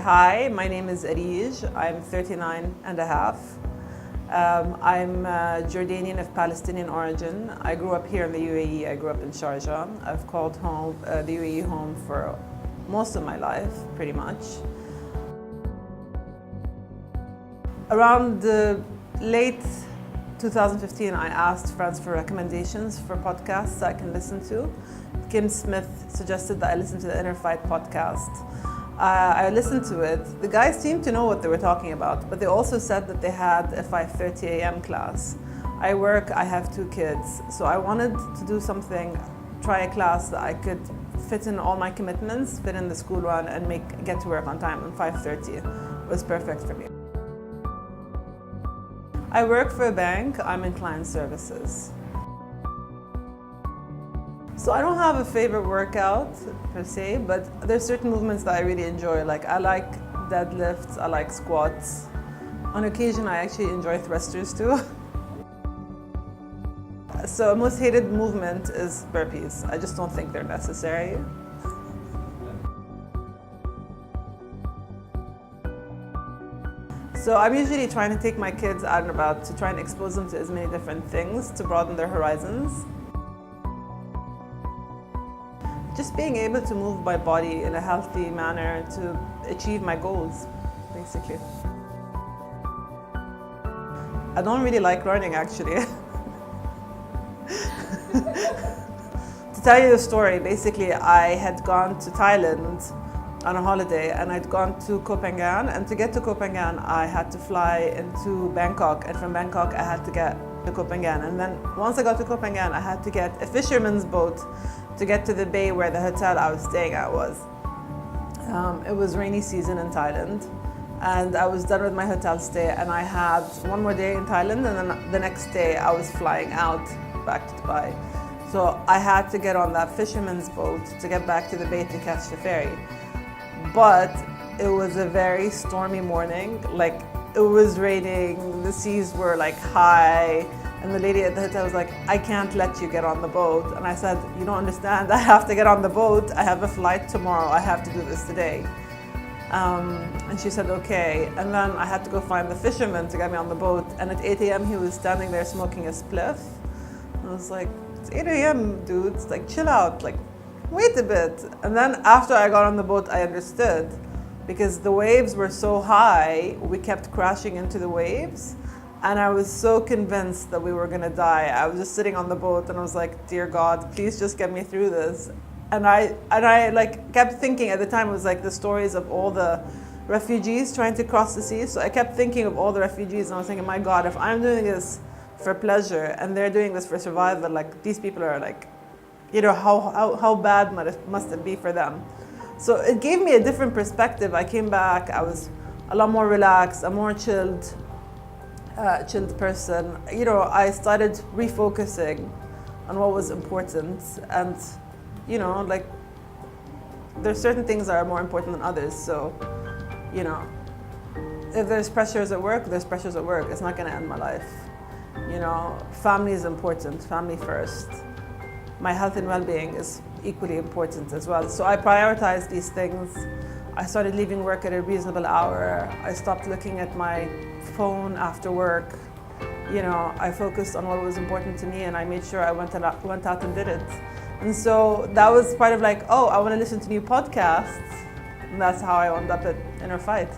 Hi, my name is Areej. I'm 39 and a half. I'm Jordanian of Palestinian origin. I grew up here in the UAE. I grew up in Sharjah. I've called home, the UAE home for most of my life, pretty much. Around the late 2015, I asked friends for recommendations for podcasts I can listen to. Kim Smith suggested that I listen to the InnerFight podcast. I listened to it. The guys seemed to know what they were talking about, but they also said that they had a 5:30 a.m. class. I work, I have 2 kids, so I wanted to do something, try a class that I could fit in all my commitments, fit in the school run, and get to work on time. And 5:30 was perfect for me. I work for a bank. I'm in client services. So I don't have a favorite workout per se, but there's certain movements that I really enjoy. Like I like deadlifts, I like squats. On occasion, I actually enjoy thrusters too. So most hated movement is burpees. I just don't think they're necessary. So I'm usually trying to take my kids out and about to try and expose them to as many different things to broaden their horizons. Just being able to move my body in a healthy manner to achieve my goals, basically. I don't really like running, actually. To tell you the story, basically I had gone to Thailand on a holiday and I'd gone to Koh Phangan, and to get to Koh Phangan I had to fly into Bangkok, and from Bangkok I had to get to Koh Phangan, and then once I got to Koh Phangan I had to get a fisherman's boat to get to the bay where the hotel I was staying at was. It was rainy season in Thailand, and I was done with my hotel stay, and I had one more day in Thailand, and then the next day I was flying out back to Dubai. So I had to get on that fisherman's boat to get back to the bay to catch the ferry. But it was a very stormy morning. Like, it was raining, the seas were like high, and the lady at the hotel was like, I can't let you get on the boat. And I said, you don't understand, I have to get on the boat. I have a flight tomorrow, I have to do this today. And she said, okay. And then I had to go find the fisherman to get me on the boat. And at 8 a.m. he was standing there smoking a spliff. And I was like, it's 8 a.m. dude, it's like, chill out, like, wait a bit. And then after I got on the boat, I understood, because the waves were so high, we kept crashing into the waves. And I was so convinced that we were gonna die. I was just sitting on the boat and I was like, dear God, please just get me through this. And I like kept thinking at the time, it was like the stories of all the refugees trying to cross the sea. So I kept thinking of all the refugees and I was thinking, my God, if I'm doing this for pleasure and they're doing this for survival, like these people are like, you know, how bad must it be for them? So it gave me a different perspective. I came back, I was a lot more relaxed, a more chilled person. You know, I started refocusing on what was important, and you know, like there's certain things that are more important than others. So, you know, if there's pressures at work, there's pressures at work. It's not going to end my life. You know, family is important, family first. My health and well-being is equally important as well. So I prioritized these things. I started leaving work at a reasonable hour. I stopped looking at my phone after work. You know, I focused on what was important to me, and I made sure I went out and did it. And so that was part of like, oh, I want to listen to new podcasts. And that's how I wound up at InnerFight.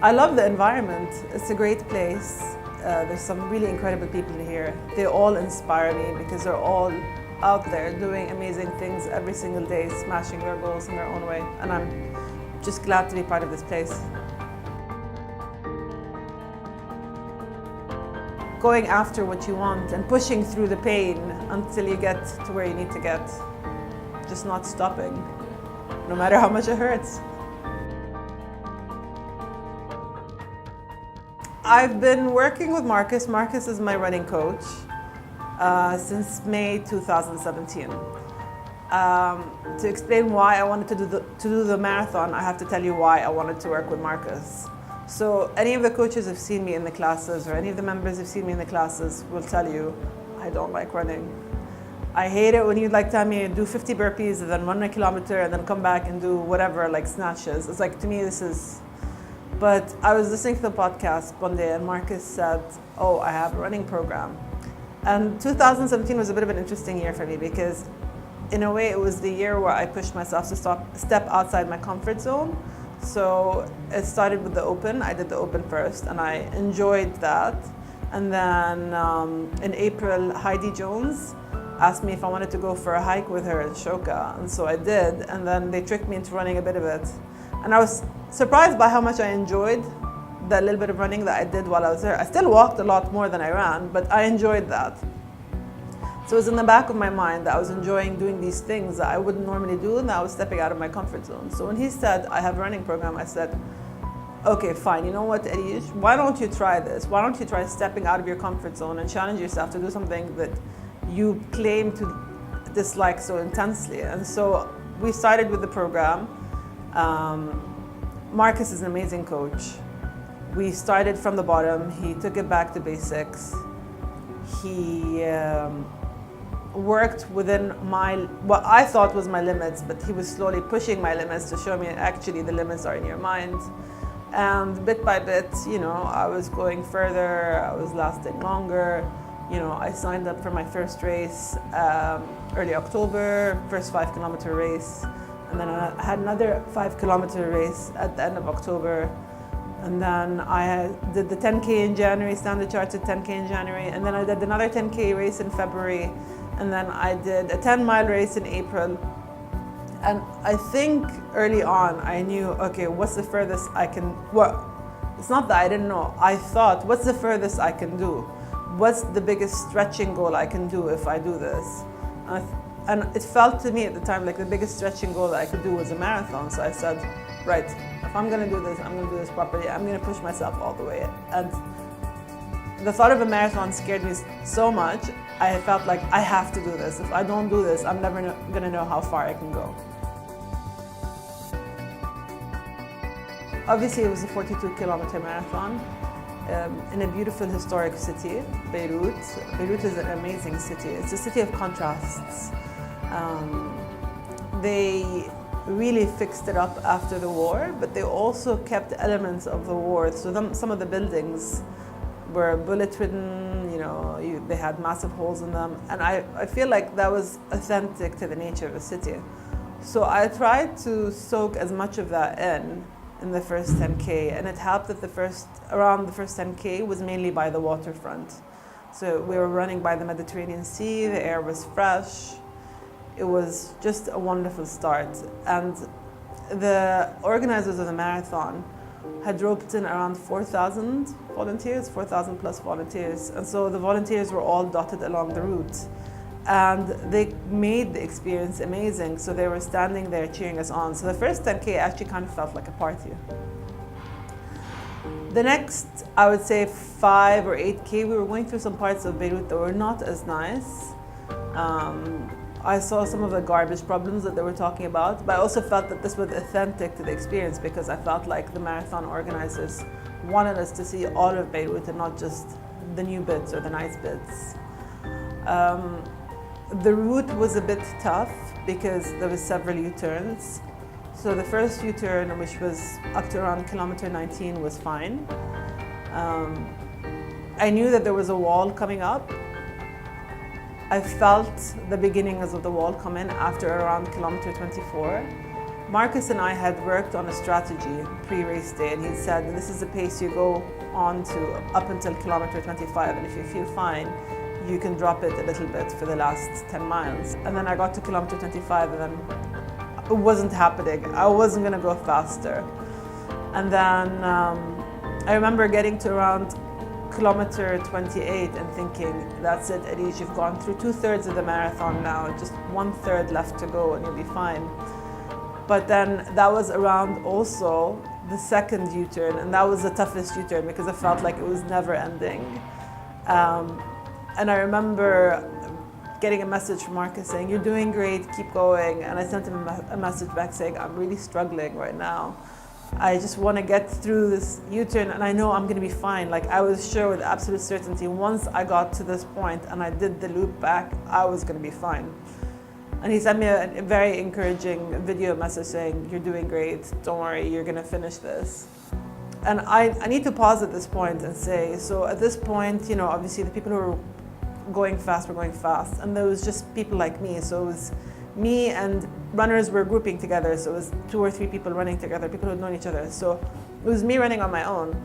I love the environment. It's a great place. There's some really incredible people here. They all inspire me because they're all out there doing amazing things every single day, smashing their goals in their own way. And I'm just glad to be part of this place. Going after what you want and pushing through the pain until you get to where you need to get. Just not stopping, no matter how much it hurts. I've been working with Marcus. Marcus is my running coach since May 2017. To explain why I wanted to do the marathon, I have to tell you why I wanted to work with Marcus. So any of the coaches have seen me in the classes, or any of the members have seen me in the classes will tell you I don't like running. I hate it when you like tell me do 50 burpees and then run a kilometer and then come back and do whatever, like snatches. It's like, to me, this is. But I was listening to the podcast one day and Marcus said, oh, I have a running program. And 2017 was a bit of an interesting year for me because in a way it was the year where I pushed myself to step outside my comfort zone. So it started with the Open. I did the Open first and I enjoyed that. And then in April, Heidi Jones asked me if I wanted to go for a hike with her in Shoka. And so I did. And then they tricked me into running a bit of it. And I was surprised by how much I enjoyed that little bit of running that I did while I was there. I still walked a lot more than I ran, but I enjoyed that. So it was in the back of my mind that I was enjoying doing these things that I wouldn't normally do and that I was stepping out of my comfort zone. So when he said, I have a running program, I said, okay, fine. You know what, Areej? Why don't you try this? Why don't you try stepping out of your comfort zone and challenge yourself to do something that you claim to dislike so intensely? And so we started with the program. Marcus is an amazing coach. We started from the bottom. He took it back to basics. He worked within what I thought was my limits, but he was slowly pushing my limits to show me actually the limits are in your mind. And bit by bit, I was going further, I was lasting longer. I signed up for my first race early October, first 5-kilometer race. And then I had another 5-kilometer race at the end of October. And then I did the 10K in January, Standard Chartered 10K in January. And then I did another 10K race in February. And then I did a 10-mile race in April. And I think early on I knew, okay, what's the furthest I can, it's not that I didn't know. I thought, what's the furthest I can do? What's the biggest stretching goal I can do if I do this? And it felt to me at the time like the biggest stretching goal that I could do was a marathon. So I said, right, if I'm gonna do this, I'm gonna do this properly. I'm gonna push myself all the way. And the thought of a marathon scared me so much. I felt like I have to do this. If I don't do this, I'm never gonna know how far I can go. Obviously, it was a 42-kilometer marathon in a beautiful historic city, Beirut. Beirut is an amazing city. It's a city of contrasts. They really fixed it up after the war, but they also kept elements of the war. So some of the buildings were bullet-ridden, they had massive holes in them. And I feel like that was authentic to the nature of the city. So I tried to soak as much of that in the first 10K, and it helped that around the first 10K was mainly by the waterfront. So we were running by the Mediterranean Sea, the air was fresh. It was just a wonderful start. And the organizers of the marathon had roped in around 4,000 volunteers, 4,000 plus volunteers. And so the volunteers were all dotted along the route. And they made the experience amazing. So they were standing there cheering us on. So the first 10K actually kind of felt like a party. The next, I would say 5 or 8K, we were going through some parts of Beirut that were not as nice. I saw some of the garbage problems that they were talking about, but I also felt that this was authentic to the experience because I felt like the marathon organizers wanted us to see all of Beirut and not just the new bits or the nice bits. The route was a bit tough because there was several U-turns. So the first U-turn, which was up to around kilometer 19, was fine. I knew that there was a wall coming up. I felt the beginnings of the wall come in after around kilometer 24. Marcus and I had worked on a strategy pre-race day, and he said, this is the pace you go on to up until kilometer 25, and if you feel fine, you can drop it a little bit for the last 10 miles. And then I got to kilometer 25, and then it wasn't happening. I wasn't gonna go faster. And then I remember getting to around kilometer 28 and thinking, that's it, Areej, you've gone through 2/3 of the marathon now, just 1/3 left to go and you'll be fine. But then that was around also the second U-turn, and that was the toughest U-turn because it felt like it was never ending. And I remember getting a message from Marcus saying, you're doing great, keep going. And I sent him a message back saying, I'm really struggling right now. I just want to get through this U-turn and I know I'm going to be fine. Like I was sure with absolute certainty once I got to this point and I did the loop back, I was going to be fine. And he sent me a very encouraging video message saying, you're doing great, don't worry, you're going to finish this. And I need to pause at this point and say, so at this point, you know, obviously the people who were going fast were going fast. And there was just people like me. So it was me and runners were grouping together. So it was 2 or 3 people running together, people who had known each other. So it was me running on my own.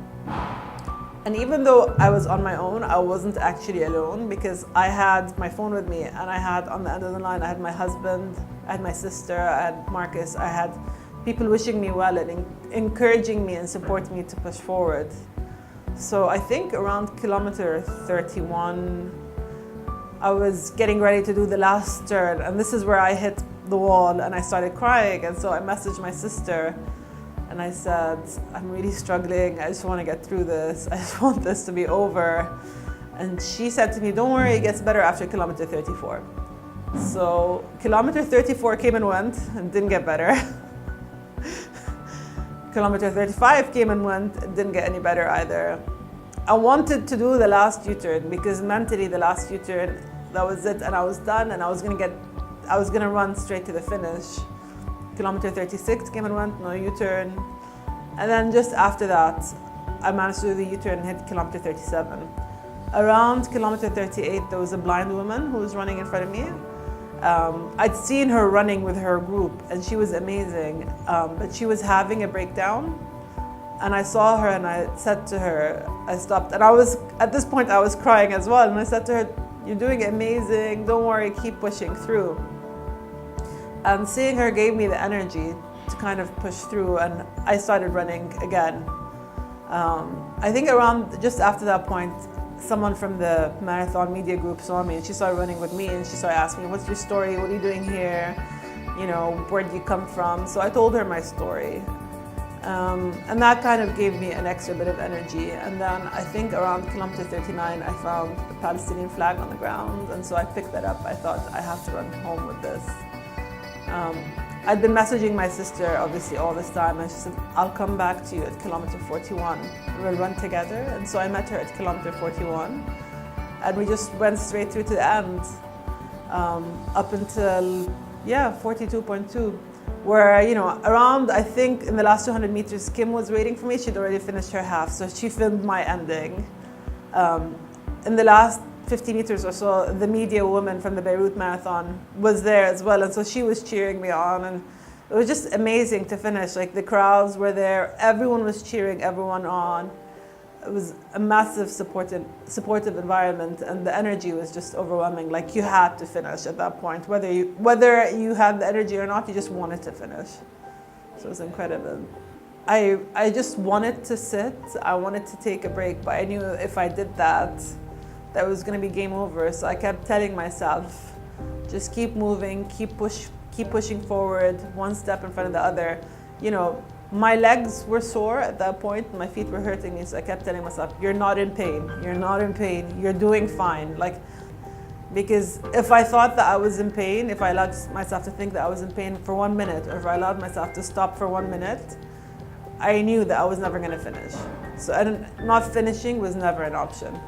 And even though I was on my own, I wasn't actually alone because I had my phone with me and I had on the end of the line, I had my husband, I had my sister, I had Marcus, I had people wishing me well and encouraging me and supporting me to push forward. So I think around kilometer 31, I was getting ready to do the last turn and this is where I hit the wall and I started crying. And so I messaged my sister and I said, I'm really struggling. I just want to get through this. I just want this to be over. And she said to me, don't worry, it gets better after kilometer 34. So kilometer 34 came and went and didn't get better. Kilometer 35 came and went, it didn't get any better either. I wanted to do the last U-turn because mentally the last U-turn, that was it and I was done and I was gonna run straight to the finish. Kilometer 36 came and went, no U-turn. And then just after that, I managed to do the U-turn and hit kilometer 37. Around kilometer 38, there was a blind woman who was running in front of me. I'd seen her running with her group and she was amazing, but she was having a breakdown. And I saw her and I said to her, I stopped. And at this point, I was crying as well. And I said to her, you're doing amazing, don't worry, keep pushing through. And seeing her gave me the energy to kind of push through and I started running again. I think around just after that point, someone from the marathon media group saw me and she started running with me and she started asking me, what's your story? What are you doing here? You know, where do you come from? So I told her my story. And that kind of gave me an extra bit of energy. And then I think around kilometer 39, I found the Palestinian flag on the ground. And so I picked that up. I thought I have to run home with this. I'd been messaging my sister obviously all this time and she said, I'll come back to you at kilometer 41. We'll run together. And so I met her at kilometer 41 and we just went straight through to the end up until, 42.2. Where, you know, around, I think in the last 200 meters, Kim was waiting for me. She'd already finished her half, so she filmed my ending. In the last 50 meters or so, the media woman from the Beirut Marathon was there as well, and so she was cheering me on, and it was just amazing to finish. Like, the crowds were there, everyone was cheering everyone on. It was a massive supportive environment, and the energy was just overwhelming. Like, you had to finish at that point. Whether you had the energy or not, you just wanted to finish. So it was incredible. I just wanted to sit. I wanted to take a break, but I knew if I did that, that was going to be game over. So I kept telling myself, just keep moving, keep pushing forward, one step in front of the other. You know, my legs were sore at that point, my feet were hurting me, so I kept telling myself, you're not in pain, you're not in pain, you're doing fine. Like, because if I thought that I was in pain, if I allowed myself to think that I was in pain for 1 minute, or if I allowed myself to stop for 1 minute, I knew that I was never going to finish. So not finishing was never an option.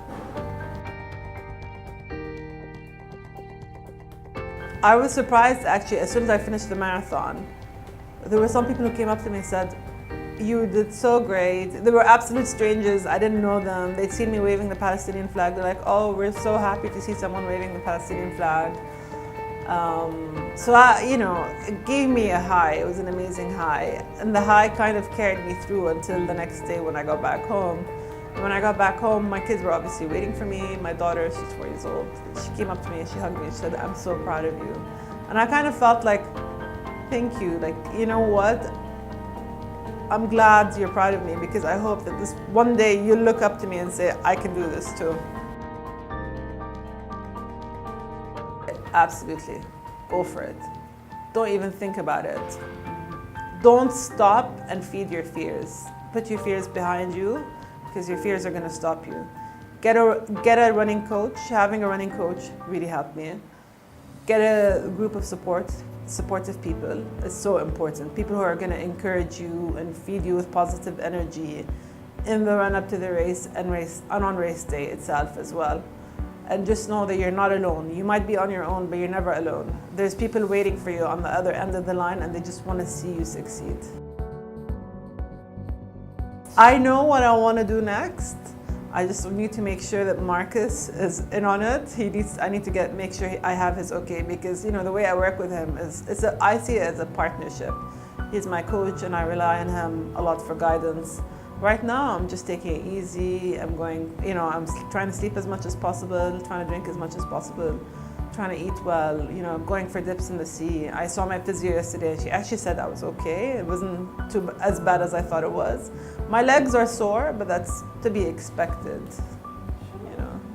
I was surprised actually, as soon as I finished the marathon, there were some people who came up to me and said, you did so great. They were absolute strangers, I didn't know them. They'd seen me waving the Palestinian flag. They're like, oh, we're so happy to see someone waving the Palestinian flag. So it gave me a high, it was an amazing high. And the high kind of carried me through until the next day when I got back home. And when I got back home, my kids were obviously waiting for me. My daughter, she's 4 years old. She came up to me and she hugged me and she said, I'm so proud of you. And I kind of felt like, thank you, like, you know what? I'm glad you're proud of me because I hope that this one day you'll look up to me and say, I can do this too. Absolutely, go for it. Don't even think about it. Don't stop and feed your fears. Put your fears behind you because your fears are gonna stop you. Get a running coach. Having a running coach really helped me. Get a group of support. supportive people is so important. People who are going to encourage you and feed you with positive energy in the run up to the race and on race day itself as well. And just know that you're not alone. You might be on your own, but you're never alone. There's people waiting for you on the other end of the line, and they just want to see you succeed. I know what I want to do next. I just need to make sure that Marcus is in on it. I need to make sure I have his okay, because the way I work with him I see it as a partnership. He's my coach, and I rely on him a lot for guidance. Right now, I'm just taking it easy. I'm trying to sleep as much as possible, trying to drink as much as possible, trying to eat well, going for dips in the sea. I saw my physio yesterday, and she actually said I was okay. It wasn't as bad as I thought it was. My legs are sore, but that's to be expected.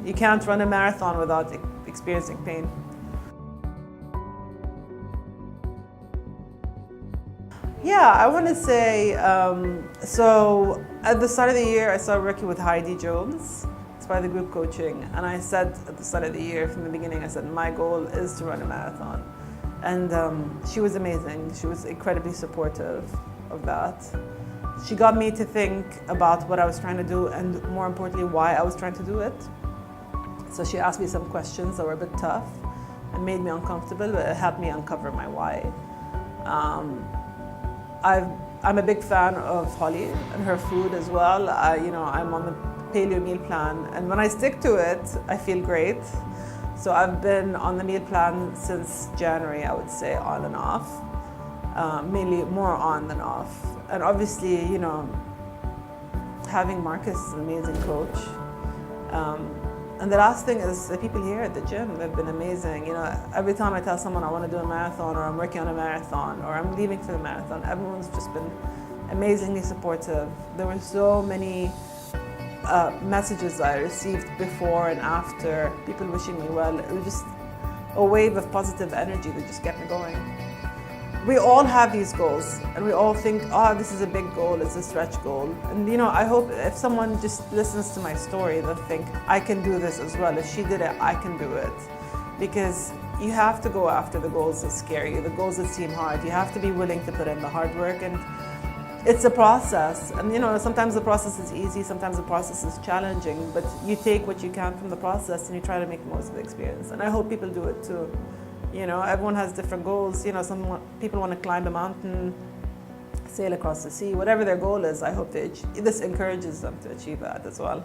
You can't run a marathon without experiencing pain. Yeah, I want to say, so at the start of the year, I started working with Heidi Jones. It's part of the group coaching. And I said at the start of the year, from the beginning, I said, my goal is to run a marathon. And she was amazing. She was incredibly supportive of that. She got me to think about what I was trying to do, and more importantly, why I was trying to do it. So she asked me some questions that were a bit tough and made me uncomfortable, but it helped me uncover my why. I'm a big fan of Holly and her food as well. I'm on the paleo meal plan, and when I stick to it, I feel great. So I've been on the meal plan since January, I would say, on and off. Mainly more on than off. And obviously, having Marcus is an amazing coach. And the last thing is the people here at the gym. They've been amazing. Every time I tell someone I want to do a marathon, or I'm working on a marathon, or I'm leaving for the marathon, everyone's just been amazingly supportive. There were so many messages I received before and after, people wishing me well. It was just a wave of positive energy that just kept me going. We all have these goals, and we all think, this is a big goal, it's a stretch goal. And I hope if someone just listens to my story, they'll think, I can do this as well. If she did it, I can do it. Because you have to go after the goals that scare you, the goals that seem hard. You have to be willing to put in the hard work, and it's a process. And sometimes the process is easy, sometimes the process is challenging, but you take what you can from the process and you try to make the most of the experience. And I hope people do it too. Everyone has different goals. Some people want to climb a mountain, sail across the sea, whatever their goal is. I hope this encourages them to achieve that as well.